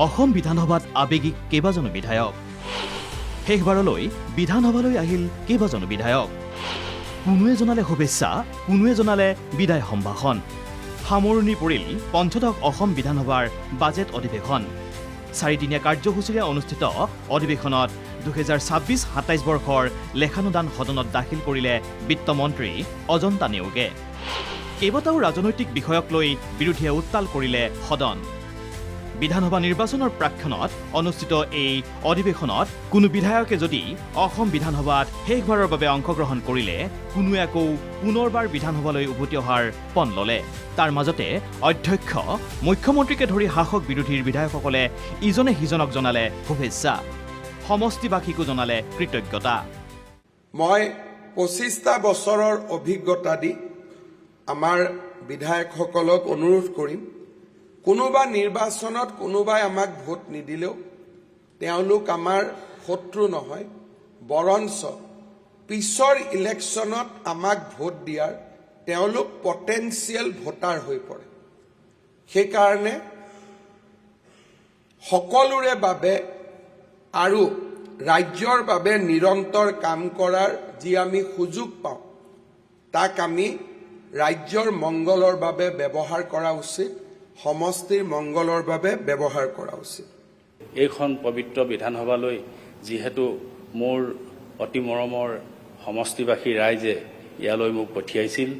অসম বিধানসভাত আৱেগিক কেইবাজনো বিধায়ক শেষবাৰলৈ বিধানসভালৈ আহিল কেইবাজনো বিধায়ক কোনোৱে জনালে শুভেচ্ছা কোনোৱে জনালে বিদায় সম্ভাষণ সামৰণি পৰিল পঞ্চদশ অসম বিধানসভাৰ বাজেট অধিৱেশন চাৰিদিনীয়া কাৰ্যসূচীৰে অনুষ্ঠিত অধিৱেশনত 2026-27 বৰ্ষৰ লেখানুদান সদনত দাখিল কৰিলে বিত্তমন্ত্ৰী অজন্তা নেওগে কেইবাটাও ৰাজনৈতিক বিষয়ক লৈ বিৰোধীয়ে উত্তাল কৰিলে সদন বিধানসভা নিৰ্বাচনৰ প্ৰাক্ষণত অনুষ্ঠিত এই অধিৱেশনত কোনো বিধায়কে যদি অসম বিধানসভাত শেষবাৰৰ বাবে অংশগ্ৰহণ কৰিলে কোনোৱে আকৌ পুনৰবাৰ বিধানসভালৈ উভতি অহাৰ পণ ল'লে তাৰ মাজতে অধ্যক্ষ মুখ্যমন্ত্ৰীকে ধৰি শাসক বিৰোধীৰ বিধায়কসকলে ইজনে সিজনক জনালে শুভেচ্ছা সমষ্টিবাসীকো জনালে কৃতজ্ঞতা মই 25টা বছৰৰ অভিজ্ঞতা দি আমাৰ বিধায়কসকলক অনুৰোধ কৰিম কোনোবা নিৰ্বাচনত কোনোবাই আমাক ভোট নিদিলেও তেওঁলোক আমাৰ শত্ৰু নহয় বৰঞ্চ পিছৰ ইলেকশ্যনত আমাক ভোট দিয়াৰ তেওঁলোক পটেনচিয়েল ভোটাৰ হৈ পৰে সেইকাৰণে সকলোৰে বাবে আৰু ৰাজ্যৰ বাবে নিৰন্তৰ কাম কৰাৰ যি আমি সুযোগ পাওঁ তাক আমি ৰাজ্যৰ মংগলৰ বাবে ব্যৱহাৰ কৰা উচিত সমষ্টিৰ মংগলৰ বাবে ব্যৱহাৰ কৰা উচিত এইখন পবিত্ৰ বিধানসভালৈ যিহেতু মোৰ অতি মৰমৰ সমষ্টিবাসী ৰাইজে ইয়ালৈ মোক পঠিয়াইছিল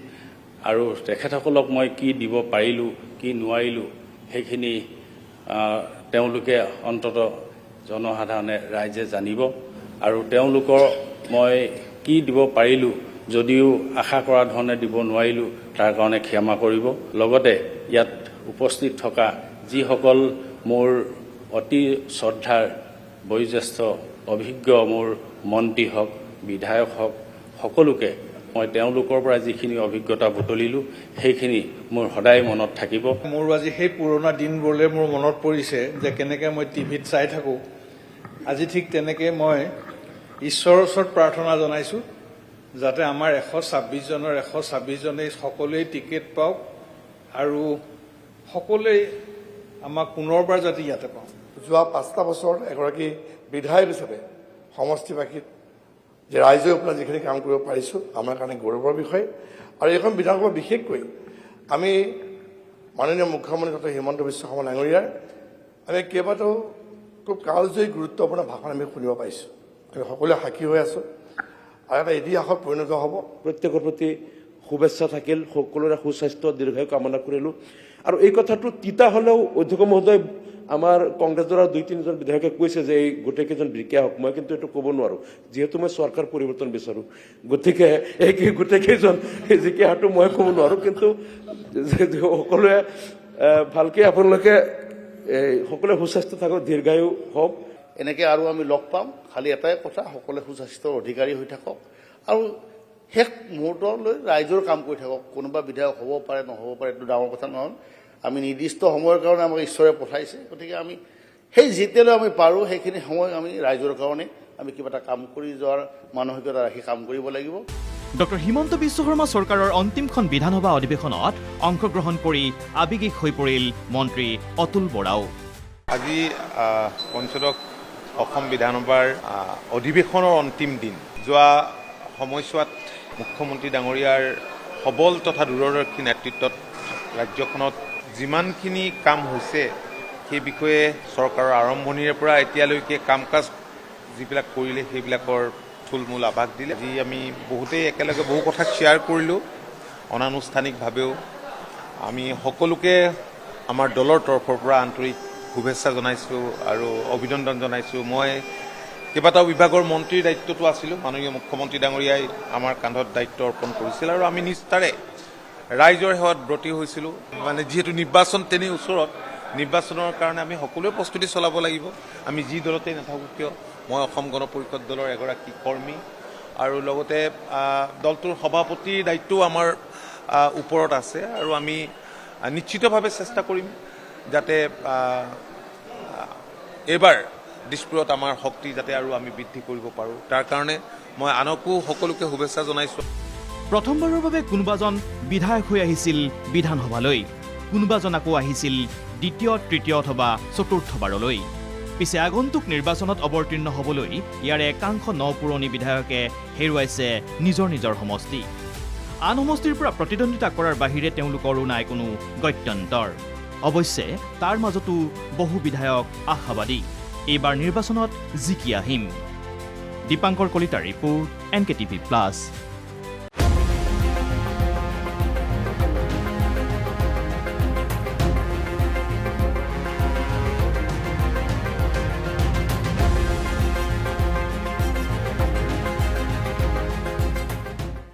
আৰু তেখেতসকলক মই কি দিব পাৰিলোঁ কি নোৱাৰিলোঁ সেইখিনি তেওঁলোকে অন্তত জনসাধাৰণে ৰাইজে জানিব আৰু তেওঁলোকৰ মই কি দিব পাৰিলোঁ যদিও আশা কৰা ধৰণে দিব নোৱাৰিলোঁ তাৰ কাৰণে ক্ষমা কৰিব লগতে ইয়াত উপস্থিত থকা যিসকল মোৰ অতি শ্ৰদ্ধাৰ বয়োজ্যেষ্ঠ অভিজ্ঞ মোৰ মন্ত্ৰী হওক বিধায়ক হওক সকলোকে মই তেওঁলোকৰ পৰা যিখিনি অভিজ্ঞতা বুটলিলোঁ সেইখিনি মোৰ সদায় মনত থাকিব মোৰ আজি সেই পুৰণা দিনবোৰলৈ মোৰ মনত পৰিছে যে কেনেকৈ মই টিভিত চাই থাকোঁ আজি ঠিক তেনেকৈ মই ঈশ্বৰৰ ওচৰত প্ৰাৰ্থনা জনাইছোঁ যাতে আমাৰ 126 জনৰ 126 জনেই সকলোৱে টিকেট পাওক আৰু সকলোৱে আমাক পুনৰবাৰ যাতে ইয়াতে পাওঁ যোৱা 5টা বছৰ এগৰাকী বিধায়ক হিচাপে সমষ্টিবাসীত যে ৰাইজে আপোনাৰ যিখিনি কাম কৰিব পাৰিছোঁ আমাৰ কাৰণে গৌৰৱৰ বিষয় আৰু এইখন বিধানসভা বিশেষকৈ আমি মাননীয় মুখ্যমন্ত্ৰী ডক্টৰ হিমন্ত বিশ্ব শৰ্মা ডাঙৰীয়াৰ আমি কেইবাটাও খুব কালজয়ী গুৰুত্বপূৰ্ণ ভাষণ আমি শুনিব পাইছোঁ আমি সকলোৱে সাক্ষী হৈ আছোঁ আৰু এটা ইতিহাসত পৰিণত হ'ব প্ৰত্যেকৰ প্ৰতি শুভেচ্ছা থাকিল সকলোৰে সুস্বাস্থ্য দীৰ্ঘায়ু কামনা কৰিলোঁ আৰু এই কথাটো তিতা হ'লেও অধ্যক্ষ মহোদয় আমাৰ কংগ্ৰেছৰ 2-3জন বিধায়কে কৈছে যে এই গোটেইকেইজন বিকিয়া হওক মই কিন্তু এইটো ক'ব নোৱাৰোঁ যিহেতু মই চৰকাৰ পৰিৱৰ্তন বিচাৰোঁ গতিকে এই গোটেইকেইজন জিকি অহাটো মই ক'ব নোৱাৰোঁ কিন্তু সকলোৱে ভালকৈ আপোনালোকে সকলোৱে সুস্বাস্থ্য থাকক দীৰ্ঘায়ু হওক এনেকৈ আৰু আমি লগ পাম খালি এটাই কথা সকলোৱে সুস্বাস্থ্যৰ অধিকাৰী হৈ থাকক আৰু শেষ মুহূৰ্তলৈ ৰাইজৰ কাম কৰি থাকক কোনোবা বিধায়ক হ'ব পাৰে নহ'ব পাৰে এইটো ডাঙৰ কথা নহয় আমি নিৰ্দিষ্ট সময়ৰ কাৰণে আমাক ঈশ্বৰে পঠাইছে গতিকে আমি সেই যেতিয়ালৈ আমি পাৰোঁ সেইখিনি সময় আমি ৰাইজৰ কাৰণে আমি কিবা এটা কাম কৰি যোৱাৰ মানসিকতা ৰাখি কাম কৰিব লাগিব ডক্টৰ হিমন্ত বিশ্ব শৰ্মা চৰকাৰৰ অন্তিমখন বিধানসভা অধিৱেশনত অংশগ্ৰহণ কৰি আৱেগিক হৈ পৰিল মন্ত্ৰী অতুল বৰাও আজি পঞ্চদশ অসম বিধানসভাৰ অধিৱেশনৰ অন্তিম দিন যোৱা সময়ছোৱাত মুখ্যমন্ত্ৰী ডাঙৰীয়াৰ সবল তথা দূৰদৰ্শী নেতৃত্বত ৰাজ্যখনত যিমানখিনি কাম হৈছে সেই বিষয়ে চৰকাৰৰ আৰম্ভণিৰে পৰা এতিয়ালৈকে কাম কাজ যিবিলাক কৰিলে সেইবিলাকৰ থুলমূল আভাস দিলে আজি আমি বহুতেই একেলগে বহু কথা শ্বেয়াৰ কৰিলোঁ অনানুষ্ঠানিকভাৱেও আমি সকলোকে আমাৰ দলৰ তৰফৰ পৰা আন্তৰিক শুভেচ্ছা জনাইছোঁ আৰু অভিনন্দন জনাইছোঁ মই কেইবাটাও বিভাগৰ মন্ত্ৰীৰ দায়িত্বটো আছিলোঁ মাননীয় মুখ্যমন্ত্ৰী ডাঙৰীয়াই আমাৰ কান্ধত দায়িত্ব অৰ্পণ কৰিছিল আৰু আমি নিষ্ঠাৰে ৰাইজৰ সেৱাত ব্ৰতী হৈছিলোঁ মানে যিহেতু নিৰ্বাচন তেনেই ওচৰত নিৰ্বাচনৰ কাৰণে আমি সকলোৱে প্ৰস্তুতি চলাব লাগিব আমি যি দলতেই নাথাকোঁ কিয় মই অসম গণ পৰিষদ দলৰ এগৰাকী কৰ্মী আৰু লগতে দলটোৰ সভাপতিৰ দায়িত্বও আমাৰ ওপৰত আছে আৰু আমি নিশ্চিতভাৱে চেষ্টা কৰিম যাতে এইবাৰ দিশপুৰত আমাৰ শক্তি যাতে আৰু আমি বৃদ্ধি কৰিব পাৰোঁ তাৰ কাৰণে মই আনকো সকলোকে শুভেচ্ছা জনাইছোঁ প্ৰথমবাৰৰ বাবে কোনোবাজন বিধায়ক হৈ আহিছিল বিধানসভালৈ কোনোবাজন আকৌ আহিছিল দ্বিতীয় তৃতীয় অথবা চতুৰ্থবাৰলৈ পিছে আগন্তুক নিৰ্বাচনত অৱতীৰ্ণ হ'বলৈ ইয়াৰে একাংশ নপুৰণি বিধায়কে হেৰুৱাইছে নিজৰ নিজৰ সমষ্টি আন সমষ্টিৰ পৰা প্ৰতিদ্বন্দ্বিতা কৰাৰ বাহিৰে তেওঁলোকৰো নাই কোনো গত্যন্তৰ অৱশ্যে তাৰ মাজতো বহু বিধায়ক আশাবাদী এইবাৰ নিৰ্বাচনত জিকি আহিম দীপাংকৰ কলিতাৰ ৰিপোৰ্ট NKTV+।